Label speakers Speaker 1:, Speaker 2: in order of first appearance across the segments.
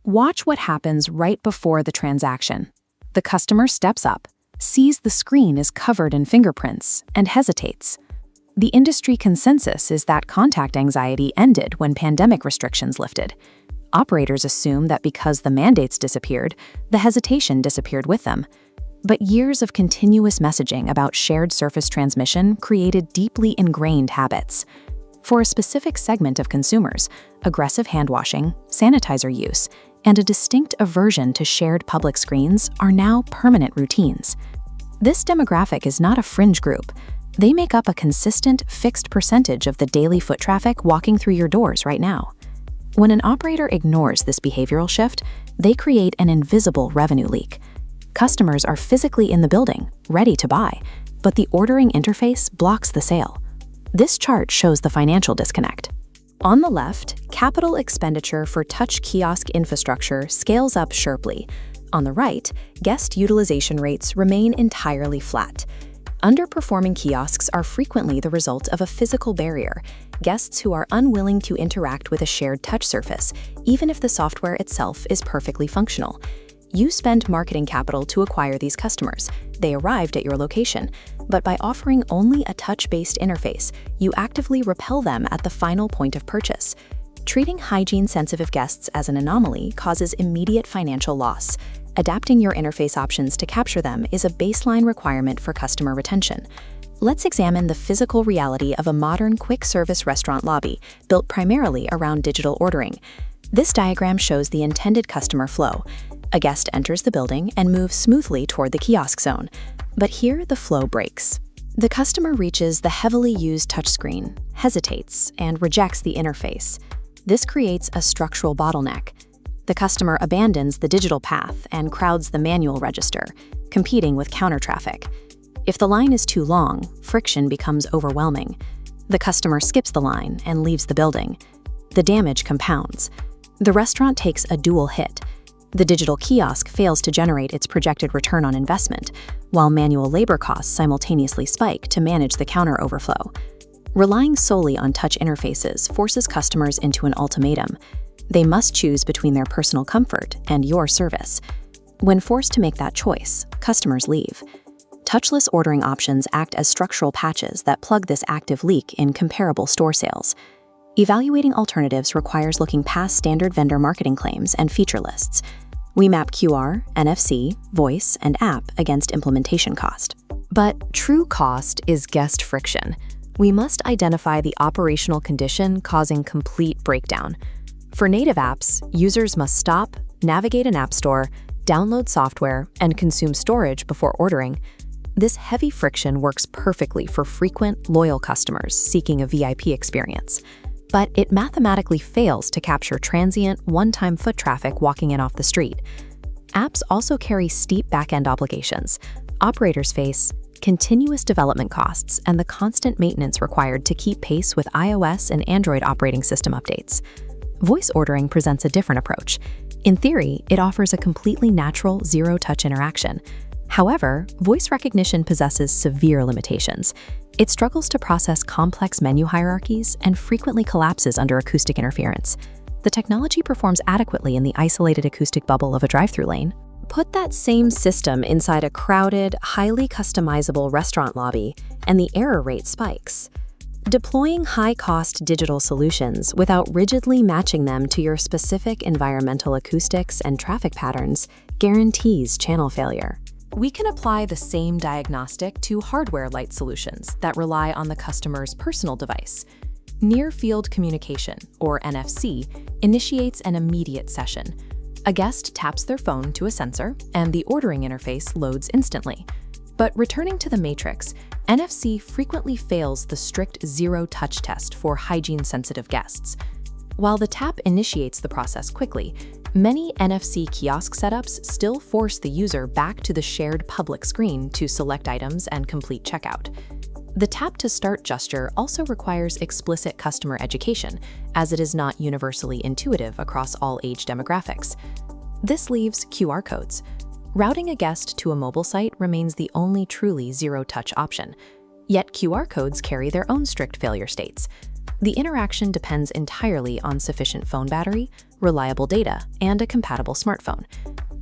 Speaker 1: Watch what happens right before the transaction. The customer steps up, sees the screen is covered in fingerprints, and hesitates. The industry consensus is that contact anxiety ended when pandemic restrictions lifted. Operators assume that because the mandates disappeared, the hesitation disappeared with them. But years of continuous messaging about shared surface transmission created deeply ingrained habits. For a specific segment of consumers, aggressive hand-washing, sanitizer use, and a distinct aversion to shared public screens are now permanent routines. This demographic is not a fringe group. They make up a consistent, fixed percentage of the daily foot traffic walking through your doors right now. When an operator ignores this behavioral shift, they create an invisible revenue leak. Customers are physically in the building, ready to buy, but the ordering interface blocks the sale. This chart shows the financial disconnect. On the left, capital expenditure for touch kiosk infrastructure scales up sharply. On the right, guest utilization rates remain entirely flat. Underperforming kiosks are frequently the result of a physical barrier, guests who are unwilling to interact with a shared touch surface, even if the software itself is perfectly functional. You spend marketing capital to acquire these customers. They arrived at your location. But by offering only a touch-based interface, you actively repel them at the final point of purchase. Treating hygiene-sensitive guests as an anomaly causes immediate financial loss. Adapting your interface options to capture them is a baseline requirement for customer retention. Let's examine the physical reality of a modern quick-service restaurant lobby built primarily around digital ordering. This diagram shows the intended customer flow. A guest enters the building and moves smoothly toward the kiosk zone. But here, the flow breaks. The customer reaches the heavily used touchscreen, hesitates, and rejects the interface. This creates a structural bottleneck. The customer abandons the digital path and crowds the manual register, competing with counter traffic. If the line is too long, friction becomes overwhelming. The customer skips the line and leaves the building. The damage compounds. The restaurant takes a dual hit. The digital kiosk fails to generate its projected return on investment, while manual labor costs simultaneously spike to manage the counter overflow. Relying solely on touch interfaces forces customers into an ultimatum. They must choose between their personal comfort and your service. When forced to make that choice, customers leave. Touchless ordering options act as structural patches that plug this active leak in comparable store sales. Evaluating alternatives requires looking past standard vendor marketing claims and feature lists. We map QR, NFC, voice, and app against implementation cost. But true cost is guest friction. We must identify the operational condition causing complete breakdown. For native apps, users must stop, navigate an app store, download software, and consume storage before ordering. This heavy friction works perfectly for frequent, loyal customers seeking a VIP experience. But it mathematically fails to capture transient, one-time foot traffic walking in off the street. Apps also carry steep back-end obligations. Operators face continuous development costs and the constant maintenance required to keep pace with iOS and Android operating system updates. Voice ordering presents a different approach. In theory, it offers a completely natural, zero-touch interaction. However, voice recognition possesses severe limitations. It struggles to process complex menu hierarchies and frequently collapses under acoustic interference. The technology performs adequately in the isolated acoustic bubble of a drive-through lane. Put that same system inside a crowded, highly customizable restaurant lobby, and the error rate spikes. Deploying high-cost digital solutions without rigidly matching them to your specific environmental acoustics and traffic patterns guarantees channel failure. We can apply the same diagnostic to hardware light solutions that rely on the customer's personal device. Near-field communication, or NFC, initiates an immediate session. A guest taps their phone to a sensor, and the ordering interface loads instantly. But returning to the matrix, NFC frequently fails the strict zero-touch test for hygiene-sensitive guests. While the tap initiates the process quickly, many NFC kiosk setups still force the user back to the shared public screen to select items and complete checkout. The tap-to-start gesture also requires explicit customer education, as it is not universally intuitive across all age demographics. This leaves QR codes. Routing a guest to a mobile site remains the only truly zero-touch option. Yet QR codes carry their own strict failure states. The interaction depends entirely on sufficient phone battery, reliable data, and a compatible smartphone.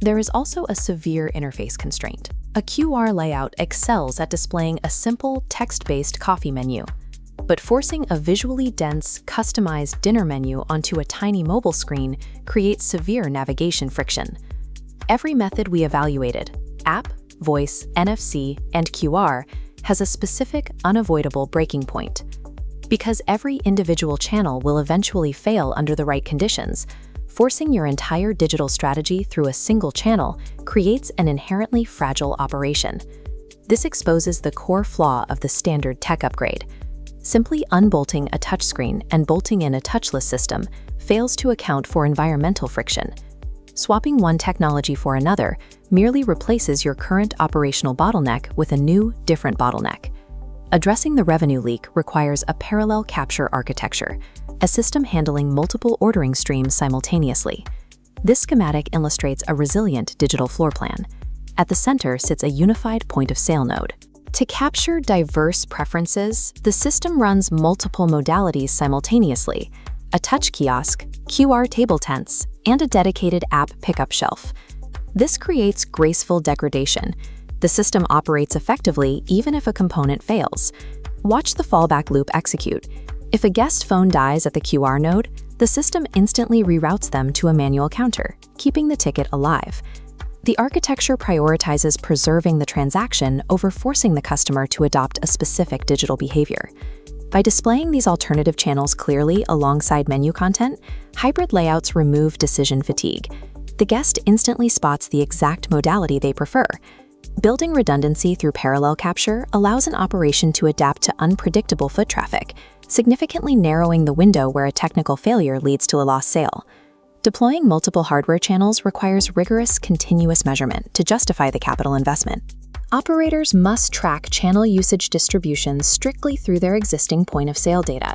Speaker 1: There is also a severe interface constraint. A QR layout excels at displaying a simple text-based coffee menu, but forcing a visually dense, customized dinner menu onto a tiny mobile screen creates severe navigation friction. Every method we evaluated, app, voice, NFC, and QR, has a specific, unavoidable breaking point. Because every individual channel will eventually fail under the right conditions, forcing your entire digital strategy through a single channel creates an inherently fragile operation. This exposes the core flaw of the standard tech upgrade. Simply unbolting a touchscreen and bolting in a touchless system fails to account for environmental friction. Swapping one technology for another merely replaces your current operational bottleneck with a new, different bottleneck. Addressing the revenue leak requires a parallel capture architecture, a system handling multiple ordering streams simultaneously. This schematic illustrates a resilient digital floor plan. At the center sits a unified point-of-sale node. To capture diverse preferences, the system runs multiple modalities simultaneously: a touch kiosk, QR table tents, and a dedicated app pickup shelf. This creates graceful degradation. The system operates effectively even if a component fails. Watch the fallback loop execute. If a guest phone dies at the QR node, the system instantly reroutes them to a manual counter, keeping the ticket alive. The architecture prioritizes preserving the transaction over forcing the customer to adopt a specific digital behavior. By displaying these alternative channels clearly alongside menu content, hybrid layouts remove decision fatigue. The guest instantly spots the exact modality they prefer. Building redundancy through parallel capture allows an operation to adapt to unpredictable foot traffic, significantly narrowing the window where a technical failure leads to a lost sale. Deploying multiple hardware channels requires rigorous, continuous measurement to justify the capital investment. Operators must track channel usage distributions strictly through their existing point-of-sale data.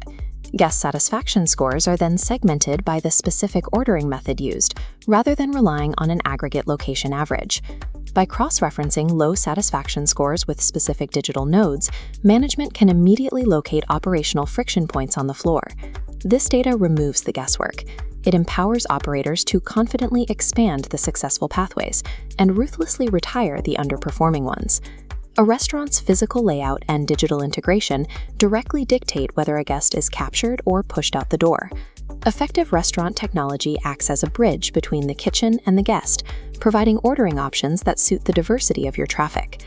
Speaker 1: Guest satisfaction scores are then segmented by the specific ordering method used, rather than relying on an aggregate location average. By cross-referencing low satisfaction scores with specific digital nodes, management can immediately locate operational friction points on the floor. This data removes the guesswork. It empowers operators to confidently expand the successful pathways and ruthlessly retire the underperforming ones. A restaurant's physical layout and digital integration directly dictate whether a guest is captured or pushed out the door. Effective restaurant technology acts as a bridge between the kitchen and the guest, providing ordering options that suit the diversity of your traffic.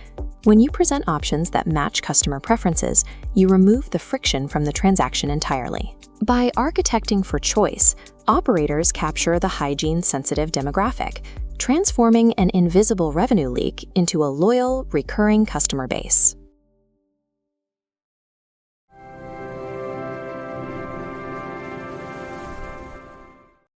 Speaker 1: When you present options that match customer preferences, you remove the friction from the transaction entirely. By architecting for choice, operators capture the hygiene-sensitive demographic, transforming an invisible revenue leak into a loyal, recurring customer base.